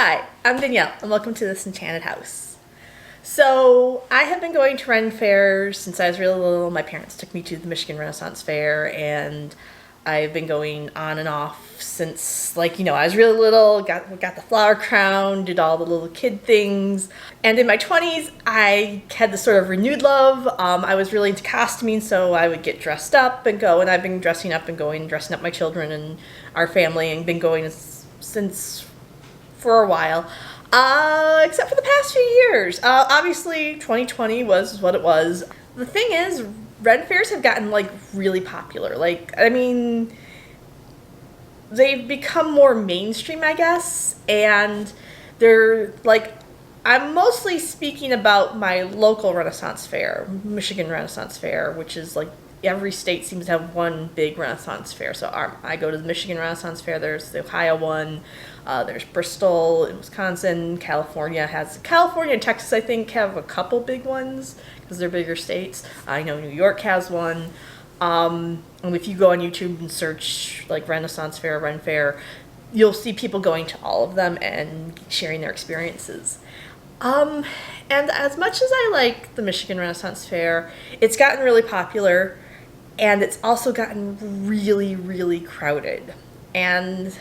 Hi, I'm Danielle, and welcome to this enchanted house. So, I have been going to Ren Faire since I was really little. My parents took me to the Michigan Renaissance Fair, and I've been going on and off since, I was really little, got the flower crown, did all the little kid things. And in my 20s, I had this sort of renewed love. I was really into costuming, so I would get dressed up and go, and I've been dressing up my children and our family, and been going since for a while, except for the past few years. Obviously, 2020 was what it was. The thing is, Ren Fairs have gotten really popular. They've become more mainstream, I guess, and they're I'm mostly speaking about my local Renaissance Fair, Michigan Renaissance Fair, which is every state seems to have one big Renaissance Fair. So I go to the Michigan Renaissance Fair. There's the Ohio one. There's Bristol in Wisconsin. California and Texas, I think, have a couple big ones because they're bigger states. I know New York has one. And if you go on YouTube and search Renaissance Fair, Ren Faire, you'll see people going to all of them and sharing their experiences. And as much as I like the Michigan Renaissance Fair, it's gotten really popular, and it's also gotten really, really crowded. And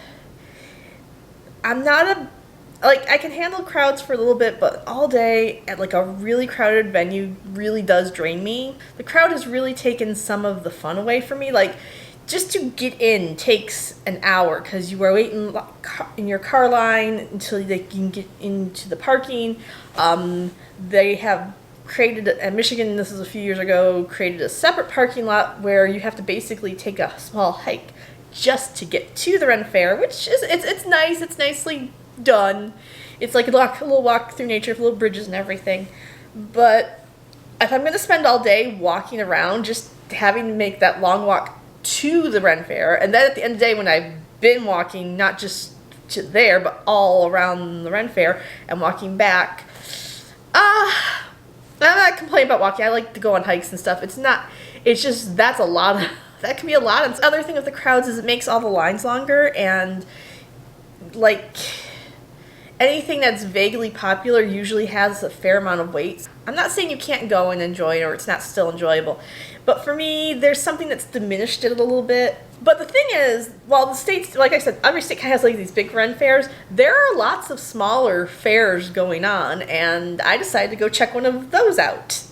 I'm not I can handle crowds for a little bit, but all day at a really crowded venue really does drain me. The crowd has really taken some of the fun away from me. Just to get in takes an hour because you are waiting in your car line until they can get into the parking. They have created, at Michigan, this was a few years ago, created a separate parking lot where you have to basically take a small hike just to get to the Ren Faire, which is, it's nice, it's nicely done. It's like a little walk through nature with little bridges and everything. But if I'm going to spend all day walking around, just having to make that long walk to the Ren Faire, and then at the end of the day when I've been walking, not just to there, but all around the Ren Faire and walking back, I'm not complaining about walking. I like to go on hikes and stuff. It's just, that's a lot of, that can be a lot. And the other thing with the crowds is it makes all the lines longer, and anything that's vaguely popular usually has a fair amount of wait. I'm not saying you can't go and enjoy it or it's not still enjoyable, but for me, there's something that's diminished it a little bit. But the thing is, while the states, like I said, every state kind of has these big Ren Fairs, there are lots of smaller fairs going on, and I decided to go check one of those out.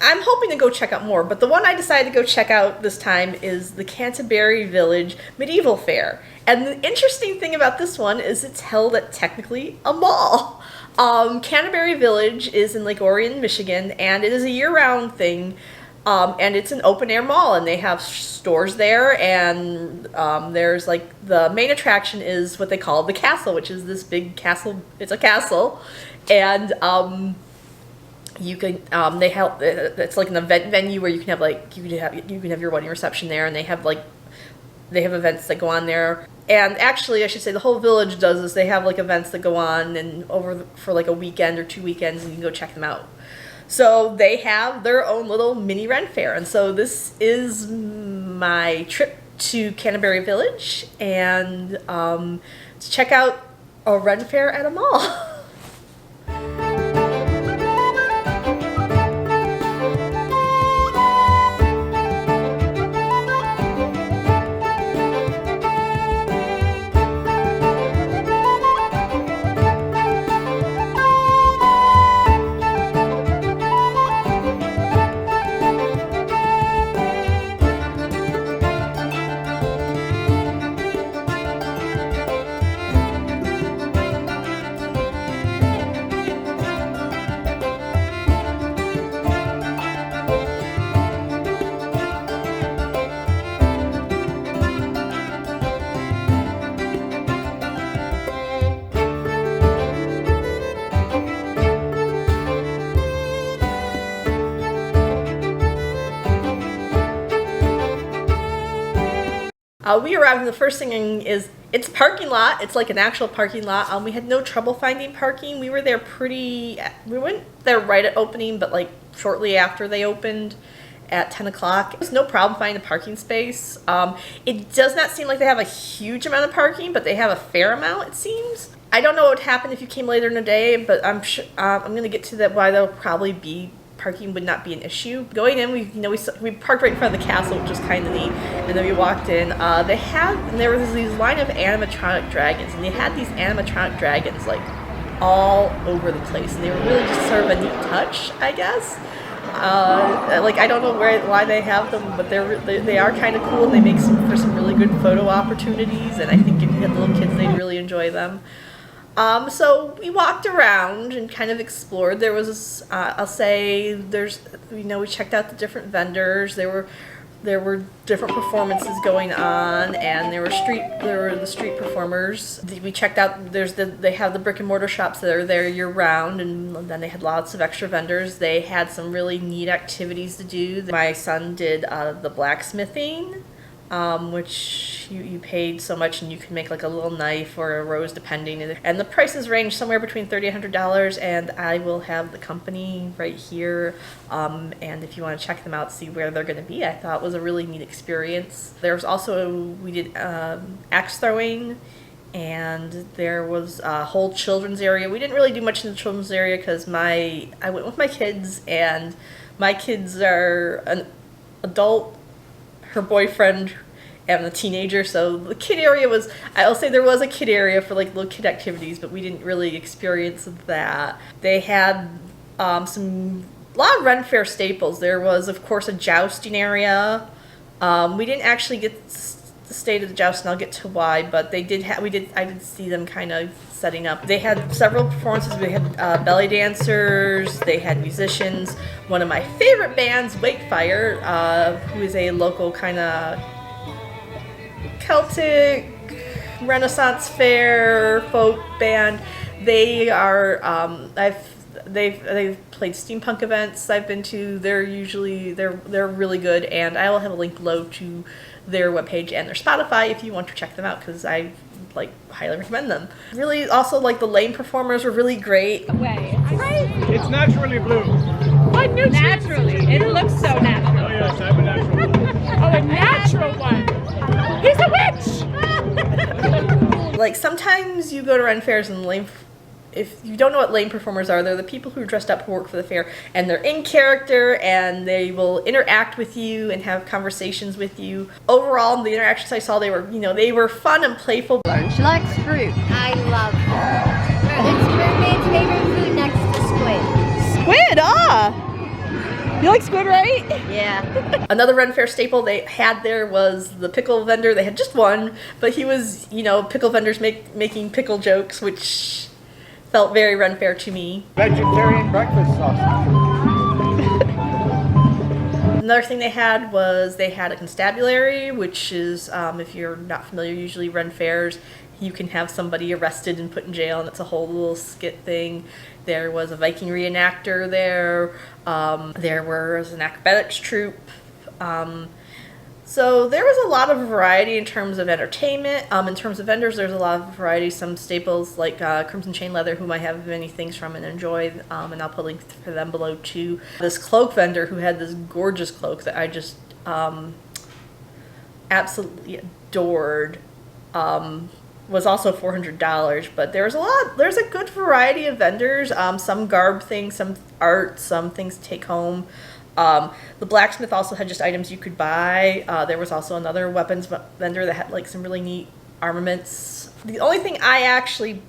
I'm hoping to go check out more, but the one I decided to go check out this time is the Canterbury Village Medieval Faire. And the interesting thing about this one is it's held at technically a mall. Canterbury Village is in Lake Orion, Michigan, and it is a year-round thing. And it's an open-air mall, and they have stores there, and there's the main attraction is what they call the castle, which is this big castle. It's a castle, and you can it's an event venue where you can have your wedding reception there, and they have events that go on there. And actually, I should say the whole village does this. They have events that go on and for a weekend or 2 weekends, and you can go check them out. So they have their own little mini Ren Faire, and so this is my trip to Canterbury Village and to check out a Ren Faire at a mall. We arrived, and the first thing is it's a parking lot. It's an actual parking lot. We had no trouble finding parking. We were there we went there right at opening, but shortly after they opened at 10 o'clock. It was no problem finding a parking space. It does not seem like they have a huge amount of parking, but they have a fair amount, it seems. I don't know what would happen if you came later in the day, but I'm sure I'm gonna get to that. Why there'll probably be parking would not be an issue. Going in, we parked right in front of the castle, which was kind of neat, and then we walked in. There was these line of animatronic dragons, and they had these animatronic dragons like all over the place, and they were really just sort of a neat touch, I guess. Like I don't know why they have them, but they are kind of cool, and they make for some really good photo opportunities, and I think if you had little kids, they'd really enjoy them. So we walked around and kind of explored. There was, I'll say, we checked out the different vendors. There were different performances going on, and there were the street performers. We checked out. They have the brick and mortar shops that are there year round, and then they had lots of extra vendors. They had some really neat activities to do. My son did the blacksmithing. Which you paid so much and you could make like a little knife or a rose depending, and the prices range somewhere between $30 and $100, and I will have the company right here, and if you want to check them out, see where they're going to be. I thought it was a really neat experience. There was also, we did axe throwing, and there was a whole children's area. We didn't really do much in the children's area because I went with my kids, and my kids are an adult, her boyfriend, and the teenager. So the kid area was, I'll say there was a kid area for like little kid activities, but we didn't really experience that. They had a lot of Ren Faire staples. There was, of course, a jousting area. We didn't actually get the state of the joust, and I'll get to why, but I did see them kind of setting up. They had several performances. We had belly dancers, they had musicians. One of my favorite bands, Lake Fire, who is a local kind of Celtic Renaissance fair folk band. They are they've played steampunk events I've been to. They're really good, and I will have a link below to their webpage and their Spotify if you want to check them out, because I highly recommend them. Really, also the lane performers were really great. It's naturally blue. What naturally? It looks so natural. Oh yes, I'm a natural one. Oh, a natural one. He's a witch. Sometimes you go to Ren Fairs and if you don't know what lane performers are, they're the people who are dressed up who work for the fair, and they're in character, and they will interact with you and have conversations with you. Overall, the interactions I saw, they were fun and playful. She likes fruit. I love fruit. It's Mermaid's favorite food next to squid. Squid, you like squid, right? Yeah. Another Ren Faire staple they had there was the pickle vendor. They had just one, but he was, pickle vendors making pickle jokes, which felt very Ren Faire to me. Vegetarian breakfast sausage. Another thing they had a constabulary, which is, if you're not familiar, usually Ren Fairs, you can have somebody arrested and put in jail, and it's a whole little skit thing. There was a Viking reenactor there. There was an acrobatics troupe. So there was a lot of variety in terms of entertainment. In terms of vendors, there's a lot of variety. Some staples like Crimson Chain Leather, whom I have many things from and enjoy, and I'll put links for them below too. This cloak vendor who had this gorgeous cloak that I just absolutely adored, was also $400, but there's a good variety of vendors. Some garb things, some art, some things to take home. The blacksmith also had just items you could buy. There was also another weapons vendor that had some really neat armaments. The only thing I actually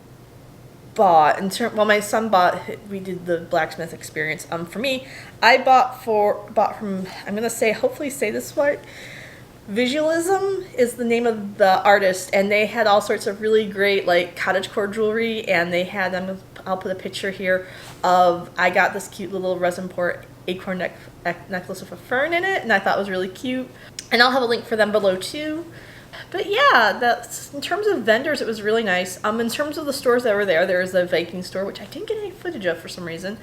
bought my son bought, we did the blacksmith experience. For me, I bought from, I'm gonna hopefully say this right, Visualism is the name of the artist, and they had all sorts of really great cottagecore jewelry, and they had them. I'll put a picture here of, I got this cute little resin port acorn necklace with a fern in it, and I thought it was really cute, and I'll have a link for them below too. But yeah, in terms of vendors, it was really nice. In terms of the stores that were there was a Viking store, which I didn't get any footage of for some reason,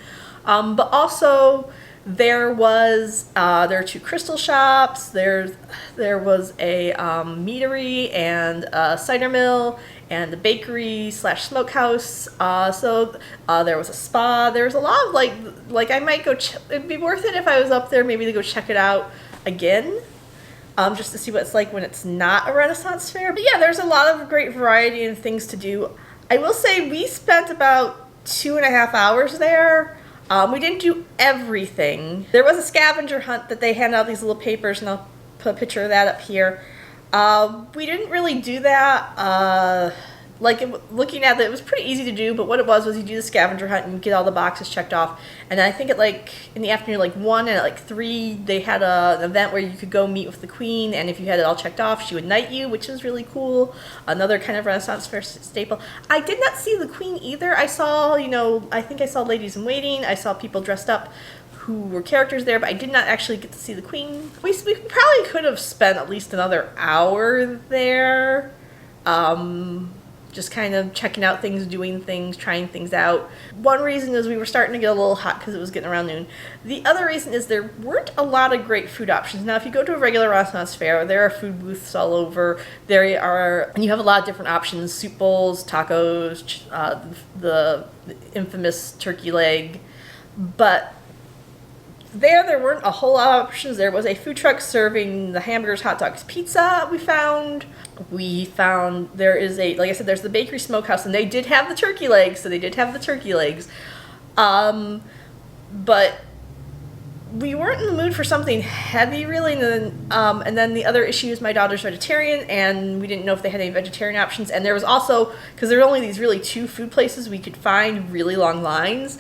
but also there are two crystal shops. There was a meadery and a cider mill and a bakery / smokehouse. So there was a spa. There was a lot of I might go. It'd be worth it if I was up there, maybe to go check it out again, just to see what it's like when it's not a Renaissance fair. But yeah, there's a lot of great variety and things to do. I will say we spent about 2.5 hours there. We didn't do everything. There was a scavenger hunt that they handed out these little papers, and I'll put a picture of that up here. We didn't really do that. Looking at it, it was pretty easy to do, but what it was you do the scavenger hunt and you get all the boxes checked off. And then I think in the afternoon, 1 and 3, they had an event where you could go meet with the queen, and if you had it all checked off, she would knight you, which was really cool. Another kind of Renaissance fair staple. I did not see the queen either. I saw, I think I saw ladies in waiting. I saw people dressed up who were characters there, but I did not actually get to see the queen. We probably could have spent at least another hour there. Just kind of checking out things, doing things, trying things out. One reason is we were starting to get a little hot because it was getting around noon. The other reason is there weren't a lot of great food options. Now, if you go to a regular Renaissance fair, there are food booths all over. And you have a lot of different options: soup bowls, tacos, the infamous turkey leg. But there weren't a whole lot of options. There was a food truck serving the hamburgers, hot dogs, pizza. We found there is like I said, there's the bakery smokehouse, and they did have the turkey legs, but we weren't in the mood for something heavy, really. And then the other issue is my daughter's vegetarian, and we didn't know if they had any vegetarian options. And there was also, because there were only these really 2 food places we could find, really long lines.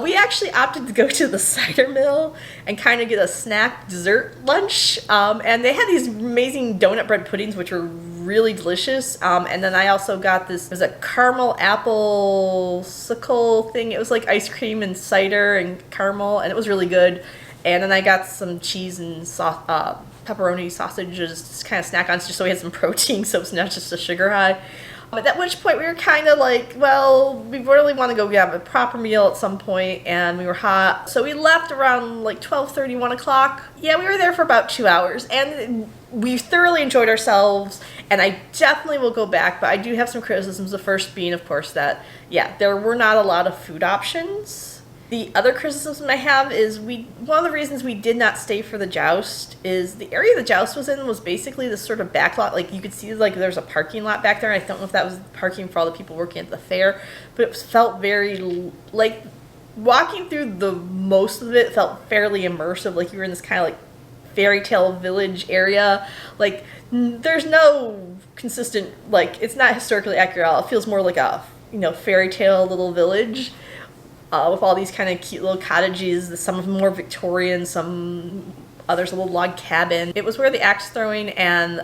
We actually opted to go to the cider mill and kind of get a snack dessert lunch. And they had these amazing donut bread puddings, which were really delicious. And then I also got it was a caramel apple sickle thing. It was like ice cream and cider and caramel, and it was really good. And then I got some cheese and pepperoni sausages, just kind of snack on, just so we had some protein, so it's not just a sugar high. But at which point we were kind of like, well, we really want to go have a proper meal at some point, and we were hot. So we left around 12:30, 1 o'clock. Yeah, we were there for about 2 hours, and we thoroughly enjoyed ourselves, and I definitely will go back, but I do have some criticisms. The first being, of course, that, there were not a lot of food options. The other criticism I have is one of the reasons we did not stay for the joust is the area the joust was in was basically this sort of back lot. You could see there's a parking lot back there. I don't know if that was parking for all the people working at the fair, but it felt very walking through most of it felt fairly immersive. You were in this kind of fairy tale village area. There's no consistent, it's not historically accurate at all. It feels more like a fairy tale little village. With all these kind of cute little cottages, some of them more Victorian, some others a little log cabin. It was where the axe throwing and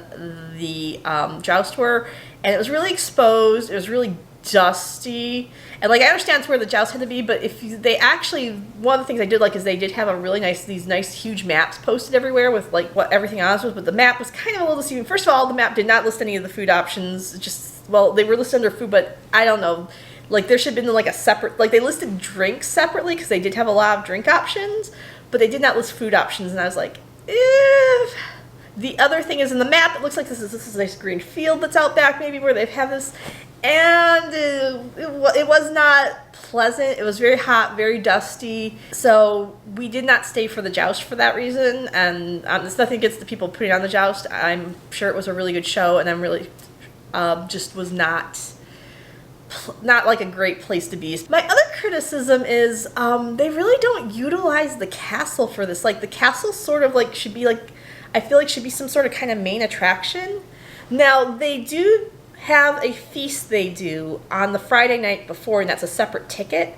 the joust were, and it was really exposed. It was really dusty, and I understand it's where the joust had to be, but one of the things I did is they did have these nice huge maps posted everywhere with what everything on it was, but the map was kind of a little deceiving. First of all, the map did not list any of the food options. They were listed under food, but I don't know. There should have been a separate, they listed drinks separately because they did have a lot of drink options, but they did not list food options, and I was like, eh. The other thing is in the map, it looks like this is a nice green field that's out back maybe where they have this, and it was not pleasant. It was very hot, very dusty, so we did not stay for the joust for that reason, and it's nothing against the people putting on the joust. I'm sure it was a really good show, and I'm really just was not a great place to be. My other criticism is they really don't utilize the castle for this. The castle sort of should be I feel should be some sort of kind of main attraction. Now they do have a feast they do on the Friday night before, and that's a separate ticket.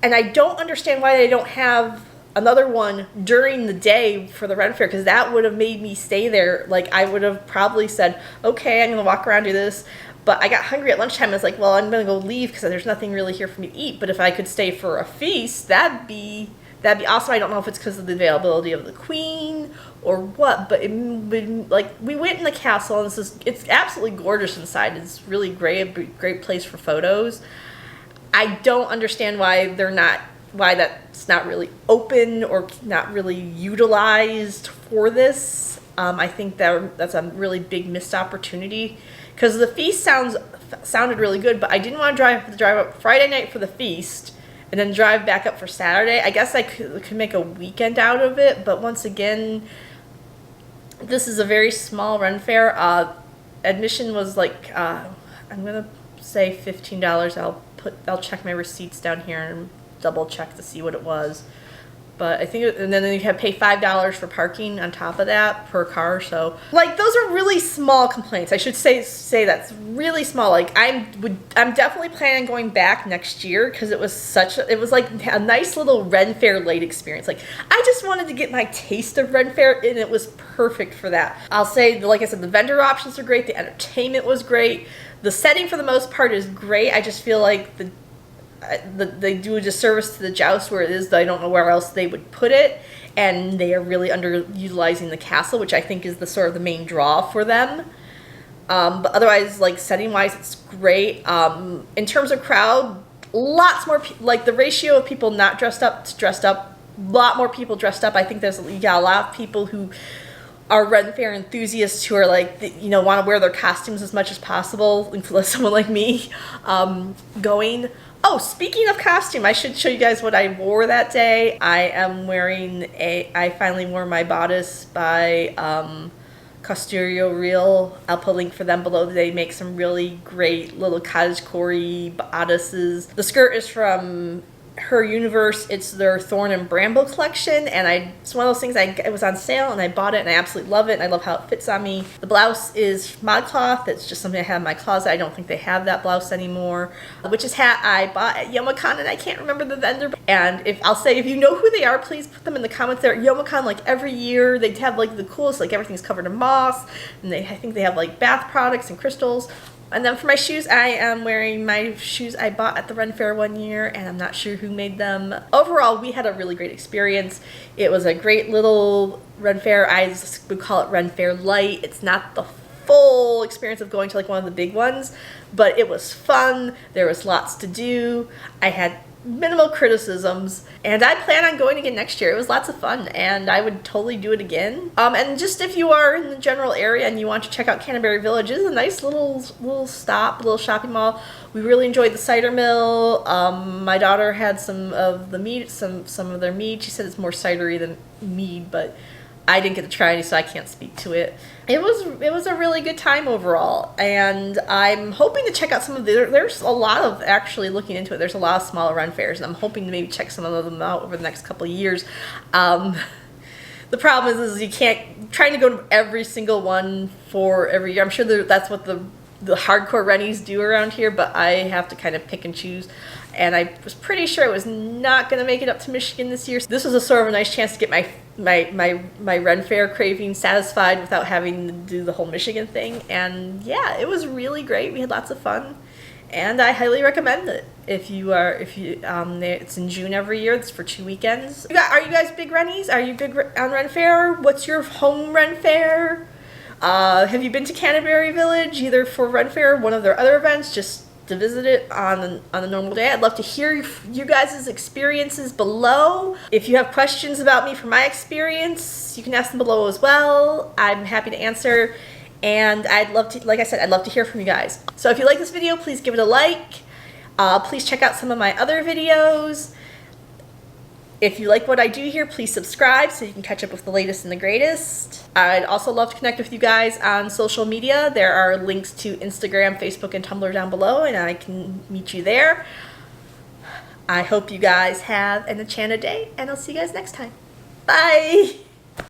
And I don't understand why they don't have another one during the day for the Ren Faire, because that would have made me stay there. I would have probably said, okay, I'm going to walk around, do this. But I got hungry at lunchtime. I was well, I'm going to go leave because there's nothing really here for me to eat. But if I could stay for a feast, that'd be awesome. I don't know if it's because of the availability of the queen or what, but we went in the castle, and it's absolutely gorgeous inside. It's really great, a great place for photos. I don't understand why that's not really open or not really utilized for this. I think that's a really big missed opportunity. Because the feast sounded really good, but I didn't want to drive up Friday night for the feast and then drive back up for Saturday. I guess I could make a weekend out of it, but once again, this is a very small Ren Faire. Admission was I'm going to say $15. I'll check my receipts down here and double check to see what it was. But I think, and then you have to pay $5 for parking on top of that per car. So like those are really small complaints. I should say that's really small. Like I'm definitely planning on going back next year because it was like a nice little Ren Faire light experience. Like I just wanted to get my taste of Ren Faire and it was perfect for that. I'll say, like I said, the vendor options are great. The entertainment was great. The setting for the most part is great. I just feel like they do a disservice to the joust where it is. I don't know where else they would put it, and they are really underutilizing the castle, which I think is the sort of the main draw for them. But otherwise, like setting wise, it's great. In terms of crowd, lots more like the ratio of people not dressed up to dressed up. A lot more people dressed up. I think you got a lot of people who are Ren Faire enthusiasts who are like, want to wear their costumes as much as possible, including someone like me going. Oh, speaking of costume, I should show you guys what I wore that day. I finally wore my bodice by Costurio Real. I'll put a link for them below. They make some really great little cottagecore bodices. The skirt is from Her Universe. It's their Thorn and Bramble collection, and it's one of those things. It was on sale and I bought it and I absolutely love it and I love how it fits on me. The blouse is ModCloth. It's just something I have in my closet. I don't think they have that blouse anymore. The witch's hat I bought at Youmacon and I can't remember the vendor. And if you know who they are, please put them in the comments. They're at Youmacon like every year. They have like the coolest, like everything's covered in moss, and I think they have like bath products and crystals. And then for my shoes, I am wearing my shoes I bought at the Ren Faire one year, and I'm not sure who made them. Overall, we had a really great experience. It was a great little Ren Faire. I would call it Ren Faire Light. It's not the full experience of going to like one of the big ones, but it was fun. There was lots to do. I had minimal criticisms, and I plan on going again next year. It was lots of fun, and I would totally do it again. And just if you are in the general area and you want to check out Canterbury Village, it's a nice little stop, little shopping mall. We really enjoyed the cider mill. My daughter had some of the mead, some of their mead. She said it's more cidery than mead, but I didn't get to try any, so I can't speak to it. It was a really good time overall, and I'm hoping to check out some of there's a lot of, actually looking into it, there's a lot of smaller Ren Fairs, and I'm hoping to maybe check some of them out over the next couple of years. The problem is you can't, trying to go to every single one for every year. I'm sure that's what the hardcore Rennies do around here, but I have to kind of pick and choose. And I was pretty sure I was not going to make it up to Michigan this year. So this was a sort of a nice chance to get my Ren Faire craving satisfied without having to do the whole Michigan thing. And yeah, it was really great. We had lots of fun, and I highly recommend it. It's in June every year. It's for 2 weekends. Are you guys big Rennies? Are you big on Ren Faire? What's your home Ren Faire? Have you been to Canterbury Village either for Ren Faire or one of their other events? Just to visit it on a normal day. I'd love to hear you guys' experiences below. If you have questions about me from my experience, you can ask them below as well. I'm happy to answer, and I'd love to, like I said, I'd love to hear from you guys. So if you like this video, please give it a like. Please check out some of my other videos. If you like what I do here, please subscribe so you can catch up with the latest and the greatest. I'd also love to connect with you guys on social media. There are links to Instagram, Facebook, and Tumblr down below, and I can meet you there. I hope you guys have an enchanted day, and I'll see you guys next time. Bye!